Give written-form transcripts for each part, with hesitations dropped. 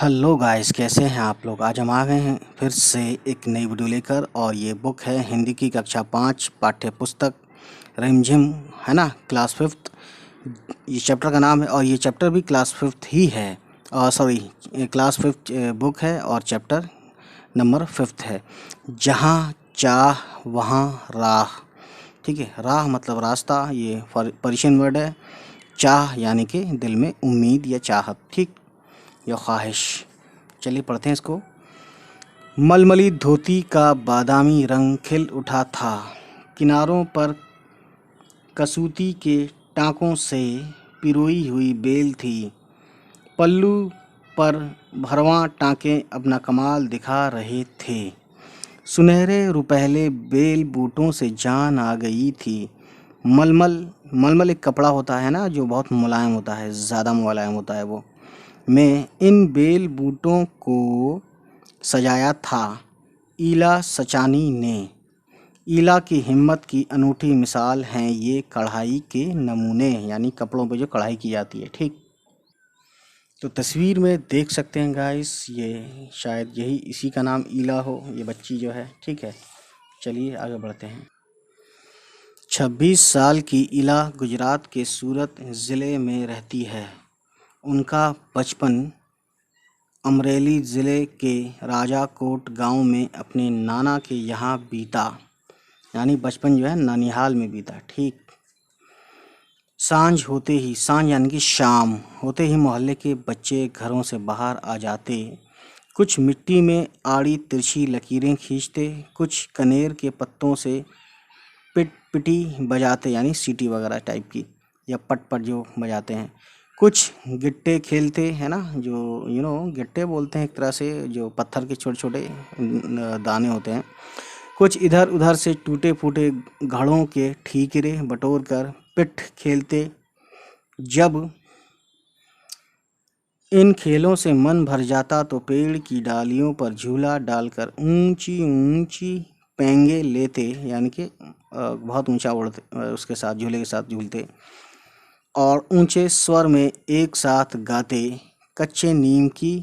Hello guys, कैसे हैं आप लोग। आज हम आ गए हैं फिर से एक नई वीडियो लेकर। और ये बुक है हिंदी की कक्षा 5 पाठ्य पुस्तक रिमझिम, है ना, क्लास फिफ्थ। ये चैप्टर का नाम है और ये चैप्टर भी क्लास फिफ्थ ही है। सॉरी, क्लास फिफ्थ बुक है और चैप्टर नंबर फिफ्थ है। जहाँ चाह वहाँ राह। ठीक है, राह मतलब रास्ता, ये पर्शियन वर्ड है। चाह यानी कि दिल में उम्मीद या चाहत, ठीक, या ख्वाहिश। चलिए पढ़ते हैं इसको। मलमली धोती का बादामी रंग खिल उठा था। किनारों पर कसूती के टाँकों से पिरोई हुई बेल थी। पल्लू पर भरवां टाँके अपना कमाल दिखा रहे थे। सुनहरे रुपहले बेल बूटों से जान आ गई थी। मलमल मलमल एक कपड़ा होता है ना, जो बहुत मुलायम होता है, ज़्यादा मुलायम होता है। वो मैं इन बेल बूटों को सजाया था ईला सचानी ने। ईला की हिम्मत की अनूठी मिसाल हैं ये कढ़ाई के नमूने, यानी कपड़ों पे जो कढ़ाई की जाती है। ठीक, तो तस्वीर में देख सकते हैं गाइस, ये शायद यही इसी का नाम ईला हो, ये बच्ची जो है। ठीक है, चलिए आगे बढ़ते हैं। 26 साल की ईला गुजरात के सूरत ज़िले में रहती है। उनका बचपन अमरेली ज़िले के राजाकोट गांव में अपने नाना के यहाँ बीता, यानी बचपन जो है ननिहाल में बीता। ठीक, सांझ यानी कि शाम होते ही मोहल्ले के बच्चे घरों से बाहर आ जाते। कुछ मिट्टी में आड़ी तिरछी लकीरें खींचते, कुछ कनेर के पत्तों से पिटी बजाते, यानी सीटी वगैरह टाइप की, या पट जो बजाते हैं। कुछ गिट्टे खेलते हैं ना, जो गिट्टे बोलते हैं एक तरह से, जो पत्थर के छोटे छोटे दाने होते हैं। कुछ इधर उधर से टूटे फूटे घड़ों के ठीकरे बटोर कर पिट खेलते। जब इन खेलों से मन भर जाता तो पेड़ की डालियों पर झूला डालकर ऊंची ऊंची पेंगे लेते, यानी कि बहुत ऊंचा उड़ते, उसके साथ झूले के साथ झूलते और ऊंचे स्वर में एक साथ गाते। कच्चे नीम की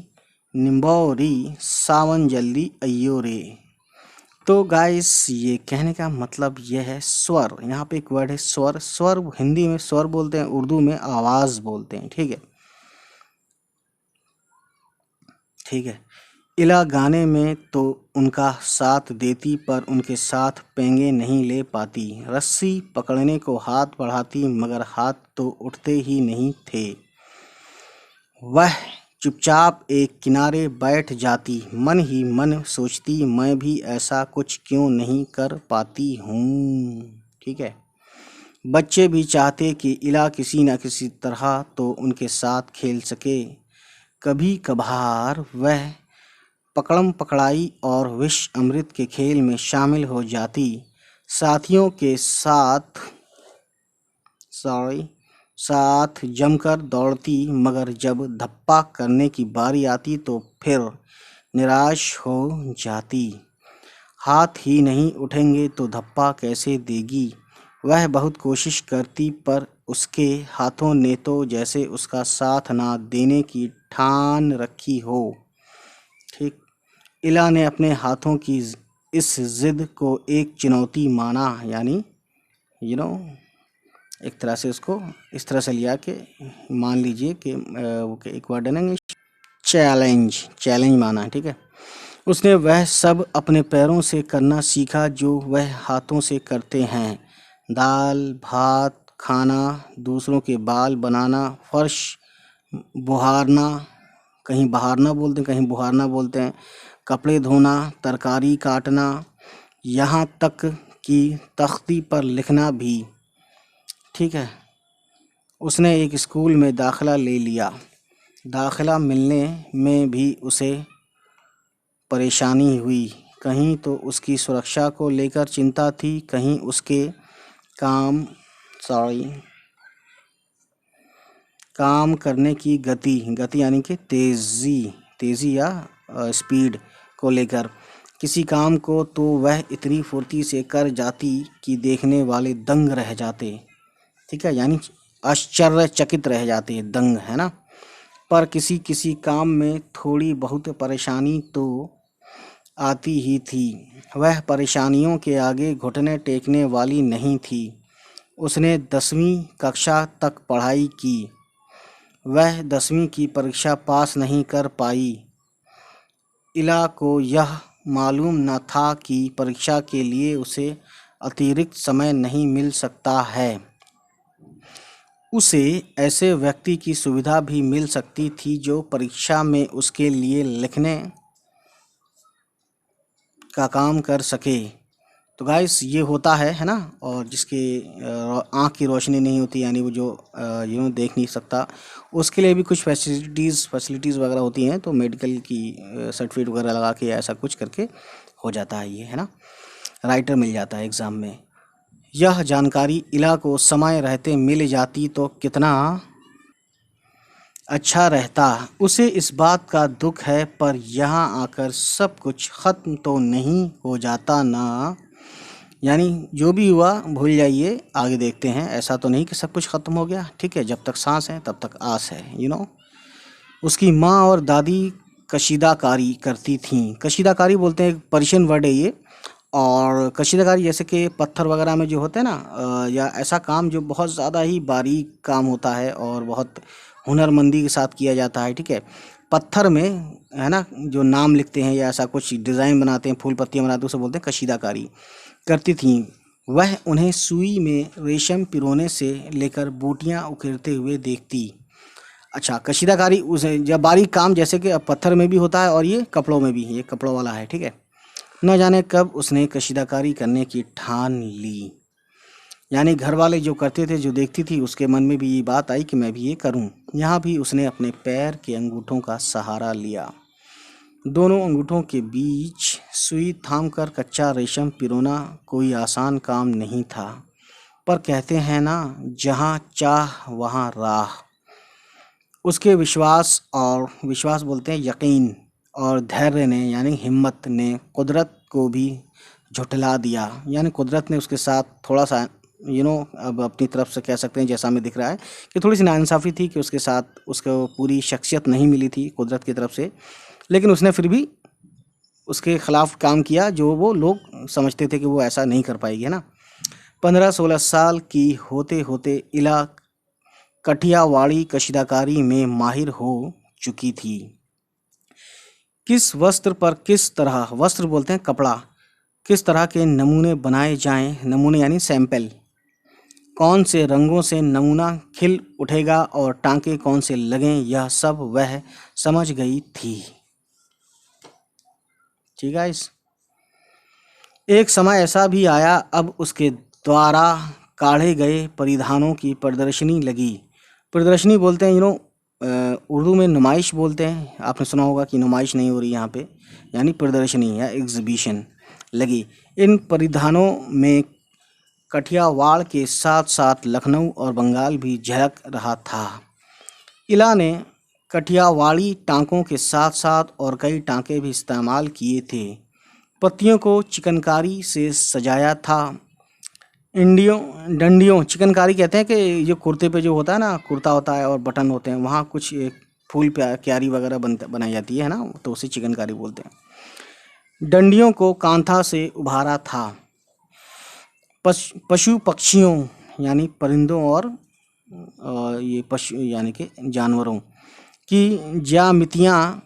निम्बौरी सावन जल्दी अयो रे। तो गाइस, ये कहने का मतलब यह है स्वर। यहाँ पे एक वर्ड है स्वर। स्वर हिंदी में स्वर बोलते हैं, उर्दू में आवाज़ बोलते हैं। ठीक है, ठीक है। इला गाने में तो उनका साथ देती, पर उनके साथ पेंगे नहीं ले पाती। रस्सी पकड़ने को हाथ बढ़ाती, मगर हाथ तो उठते ही नहीं थे। वह चुपचाप एक किनारे बैठ जाती, मन ही मन सोचती, मैं भी ऐसा कुछ क्यों नहीं कर पाती हूँ। ठीक है, बच्चे भी चाहते कि इला किसी न किसी तरह तो उनके साथ खेल सके। कभी कभार वह पकड़म पकड़ाई और विष अमृत के खेल में शामिल हो जाती। साथियों के साथ जमकर दौड़ती, मगर जब धप्पा करने की बारी आती तो फिर निराश हो जाती। हाथ ही नहीं उठेंगे तो धप्पा कैसे देगी। वह बहुत कोशिश करती, पर उसके हाथों ने तो जैसे उसका साथ ना देने की ठान रखी हो। ठीक, इला ने अपने हाथों की इस जिद को एक चुनौती माना, यानी एक तरह से उसको इस तरह से लिया कि मान लीजिए कि एक वर्ड है ना इंग्लिश, चैलेंज माना है। ठीक है, उसने वह सब अपने पैरों से करना सीखा जो वह हाथों से करते हैं। दाल भात खाना, दूसरों के बाल बनाना, फर्श बुहारना, कहीं बहारना बोलते हैं, कहीं बुहारना बोलते हैं, कपड़े धोना, तरकारी काटना, यहाँ तक कि तख्ती पर लिखना भी। ठीक है, उसने एक स्कूल में दाखिला ले लिया। दाखिला मिलने में भी उसे परेशानी हुई। कहीं तो उसकी सुरक्षा को लेकर चिंता थी, कहीं उसके काम करने की गति यानी कि तेज़ी या स्पीड को लेकर। किसी काम को तो वह इतनी फुर्ती से कर जाती कि देखने वाले दंग रह जाते। ठीक है, यानी आश्चर्यचकित रह जाते, दंग, है ना। पर किसी किसी काम में थोड़ी बहुत परेशानी तो आती ही थी। वह परेशानियों के आगे घुटने टेकने वाली नहीं थी। उसने 10वीं कक्षा तक पढ़ाई की। वह 10वीं की परीक्षा पास नहीं कर पाई। इला को यह मालूम न था कि परीक्षा के लिए उसे अतिरिक्त समय नहीं मिल सकता है। उसे ऐसे व्यक्ति की सुविधा भी मिल सकती थी जो परीक्षा में उसके लिए लिखने का काम कर सके। तो गाइस ये होता है ना। और जिसके आँख की रोशनी नहीं होती, यानी वो जो देख नहीं सकता, उसके लिए भी कुछ फैसिलिटीज़ वगैरह होती हैं। तो मेडिकल की सर्टिफिकेट वगैरह लगा के ऐसा कुछ करके हो जाता है ये, है ना, राइटर मिल जाता है एग्ज़ाम में। यह जानकारी इला को समय रहते मिल जाती तो कितना अच्छा रहता। उसे इस बात का दुख है, पर यहाँ आकर सब कुछ ख़त्म तो नहीं हो जाता ना। यानी जो भी हुआ भूल जाइए, आगे देखते हैं। ऐसा तो नहीं कि सब कुछ ख़त्म हो गया, ठीक है। जब तक सांस है तब तक आस है। उसकी माँ और दादी कशीदाकारी करती थीं। कशीदाकारी बोलते हैं, एक पर्शियन वर्ड है ये। और कशीदाकारी जैसे कि पत्थर वगैरह में जो होते हैं ना, या ऐसा काम जो बहुत ज़्यादा ही बारीक काम होता है और बहुत हुनरमंदी के साथ किया जाता है, ठीक है। पत्थर में, है ना, जो नाम लिखते हैं या ऐसा कुछ डिज़ाइन बनाते हैं, फूल पत्तियाँ बनाते हैं, उसे बोलते हैं कशीदाकारी करती थीं। वह उन्हें सुई में रेशम पिरोने से लेकर बूटियां उकेरते हुए देखती। अच्छा, कशीदाकारी उसे जब बारीक काम जैसे कि अब पत्थर में भी होता है और ये कपड़ों में भी, ये कपड़ों वाला है, ठीक है। न जाने कब उसने कशीदाकारी करने की ठान ली। यानी घर वाले जो करते थे, जो देखती थी, उसके मन में भी ये बात आई कि मैं भी ये करूं। यहाँ भी उसने अपने पैर के अंगूठों का सहारा लिया। दोनों अंगूठों के बीच सुई थामकर कच्चा रेशम पिरोना कोई आसान काम नहीं था। पर कहते हैं ना, जहाँ चाह वहाँ राह। उसके विश्वास बोलते हैं यकीन, और धैर्य ने, यानी हिम्मत ने, कुदरत को भी झुठला दिया। यानी कुदरत ने उसके साथ थोड़ा सा अब अपनी तरफ से कह सकते हैं, जैसा हमें दिख रहा है कि थोड़ी सी नाइंसाफ़ी थी कि उसके साथ उसको पूरी शख्सियत नहीं मिली थी कुदरत की तरफ से। लेकिन उसने फिर भी उसके ख़िलाफ़ काम किया, जो वो लोग समझते थे कि वो ऐसा नहीं कर पाएगी, है ना। 15-16 साल की होते होते इला कठियावाड़ी कशीदाकारी में माहिर हो चुकी थी। किस वस्त्र पर किस तरह, वस्त्र बोलते हैं कपड़ा, किस तरह के नमूने बनाए जाएं, नमूने यानी सैंपल, कौन से रंगों से नमूना खिल उठेगा और टांके कौन से लगें, यह सब वह समझ गई थी। ठीक है। एक समय ऐसा भी आया, अब उसके द्वारा काढ़े गए परिधानों की प्रदर्शनी लगी। प्रदर्शनी बोलते हैं उर्दू में नुमाइश बोलते हैं। आपने सुना होगा कि नुमाइश नहीं हो रही यहाँ पे, यानी प्रदर्शनी या एग्जीबिशन लगी। इन परिधानों में कठियावाड़ के साथ साथ लखनऊ और बंगाल भी झलक रहा था। इला ने कठियावाड़ी टांकों के साथ साथ और कई टांके भी इस्तेमाल किए थे। पत्तियों को चिकनकारी से सजाया था। डंडियों चिकनकारी कहते हैं कि ये कुर्ते पे जो होता है ना, कुर्ता होता है और बटन होते हैं, वहाँ कुछ एक फूल क्यारी वगैरह बनाई जाती है ना, तो उसे चिकनकारी बोलते हैं। डंडियों को कांथा से उभारा था। पशु पक्षियों यानी परिंदों और ये पशु यानी कि जानवरों की ज्यामितियाँ,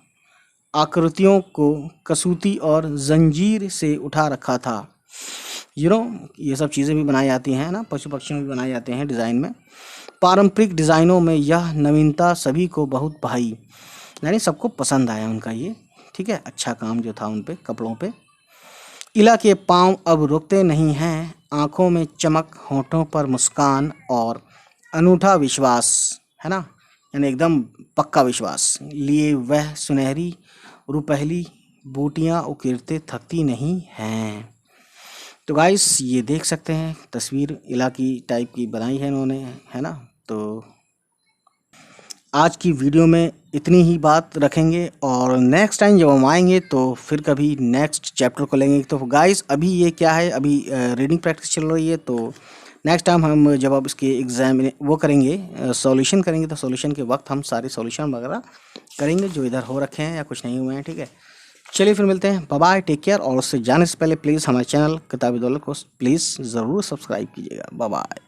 आकृतियों को कसूती और जंजीर से उठा रखा था। ये सब चीज़ें भी बनाई जाती हैं ना, पशु पक्षियों भी बनाए जाते हैं डिज़ाइन में। पारंपरिक डिज़ाइनों में यह नवीनता सभी को बहुत भाई, यानी सबको पसंद आया उनका ये, ठीक है, अच्छा काम जो था उन पे, कपड़ों पे। इला के पाँव अब रुकते नहीं हैं, आँखों में चमक, होठों पर मुस्कान और अनूठा विश्वास, है ना, यानी एकदम पक्का विश्वास लिए वह सुनहरी रुपहली बूटियाँ उकेरते थकती नहीं हैं। तो गाइस ये देख सकते हैं तस्वीर इला की टाइप की बनाई है इन्होंने, है ना। तो आज की वीडियो में इतनी ही बात रखेंगे, और नेक्स्ट टाइम जब हम आएंगे तो फिर कभी नेक्स्ट चैप्टर को लेंगे। तो गाइस अभी ये क्या है, अभी रीडिंग प्रैक्टिस चल रही है, तो नेक्स्ट टाइम हम जब आप इसके एग्ज़ाम वो करेंगे, सॉल्यूशन करेंगे, तो सॉल्यूशन के वक्त हम सारे सॉल्यूशन वगैरह करेंगे जो इधर हो रखे हैं या कुछ नहीं हुए हैं, ठीक है। चलिए फिर मिलते हैं, बाय बाय, टेक केयर। और उससे जाने से पहले प्लीज़ हमारे चैनल किताबी दौलत को प्लीज़ ज़रूर सब्सक्राइब कीजिएगा। Bye bye.